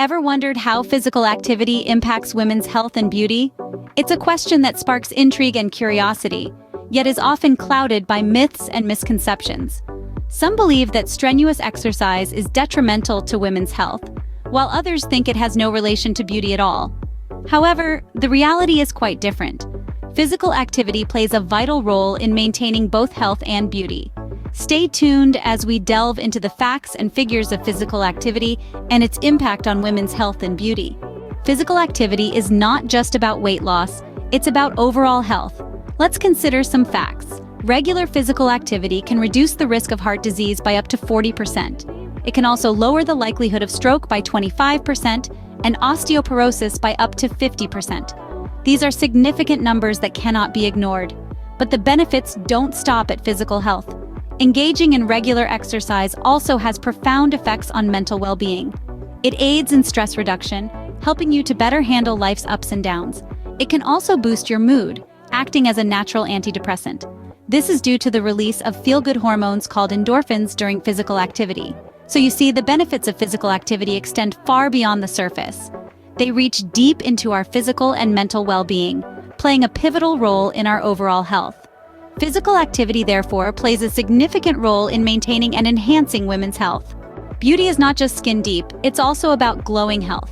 Ever wondered how physical activity impacts women's health and beauty? It's a question that sparks intrigue and curiosity, yet is often clouded by myths and misconceptions. Some believe that strenuous exercise is detrimental to women's health, while others think it has no relation to beauty at all. However, the reality is quite different. Physical activity plays a vital role in maintaining both health and beauty. Stay tuned as we delve into the facts and figures of physical activity and its impact on women's health and beauty. Physical activity is not just about weight loss, it's about overall health. Let's consider some facts. Regular physical activity can reduce the risk of heart disease by up to 40%. It can also lower the likelihood of stroke by 25% and osteoporosis by up to 50%. These are significant numbers that cannot be ignored. But the benefits don't stop at physical health. Engaging in regular exercise also has profound effects on mental well-being. It aids in stress reduction, helping you to better handle life's ups and downs. It can also boost your mood, acting as a natural antidepressant. This is due to the release of feel-good hormones called endorphins during physical activity. So you see, the benefits of physical activity extend far beyond the surface. They reach deep into our physical and mental well-being, playing a pivotal role in our overall health. Physical activity, therefore, plays a significant role in maintaining and enhancing women's health. Beauty is not just skin deep, it's also about glowing health.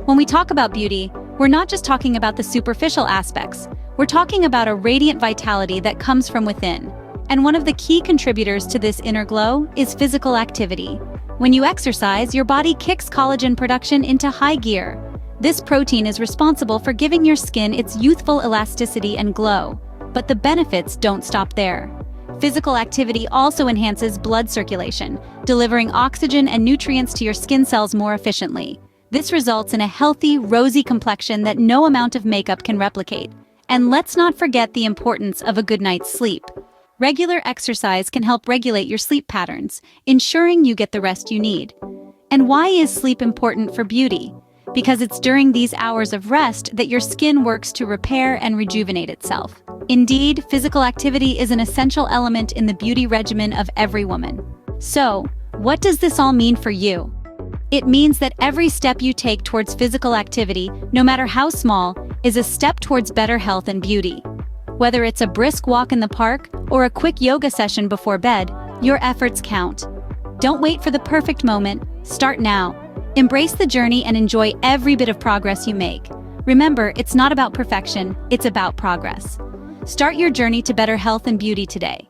When we talk about beauty, we're not just talking about the superficial aspects. We're talking about a radiant vitality that comes from within. And one of the key contributors to this inner glow is physical activity. When you exercise, your body kicks collagen production into high gear. This protein is responsible for giving your skin its youthful elasticity and glow. But the benefits don't stop there. Physical activity also enhances blood circulation, delivering oxygen and nutrients to your skin cells more efficiently. This results in a healthy, rosy complexion that no amount of makeup can replicate. And let's not forget the importance of a good night's sleep. Regular exercise can help regulate your sleep patterns, ensuring you get the rest you need. And why is sleep important for beauty? Because it's during these hours of rest that your skin works to repair and rejuvenate itself. Indeed, physical activity is an essential element in the beauty regimen of every woman. So, what does this all mean for you? It means that every step you take towards physical activity, no matter how small, is a step towards better health and beauty. Whether it's a brisk walk in the park or a quick yoga session before bed, your efforts count. Don't wait for the perfect moment. Start now. Embrace the journey and enjoy every bit of progress you make. Remember, it's not about perfection, it's about progress. Start your journey to better health and beauty today.